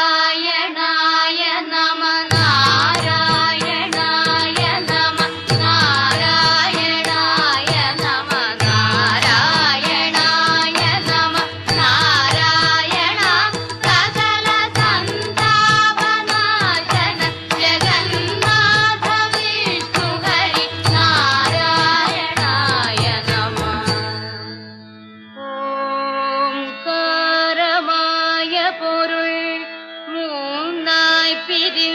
നാരായണായ നമ നാരായണായ നമ നാരായണായ നമ നാരായണായ നമ നാരായണ സകല സന്താപനാശന ജഗന്നാഥ വിഷ്ണു ഹരി നാരായണായ നമ ഓംകാരമായ പൊരുൾ മൂന്നായി പിരി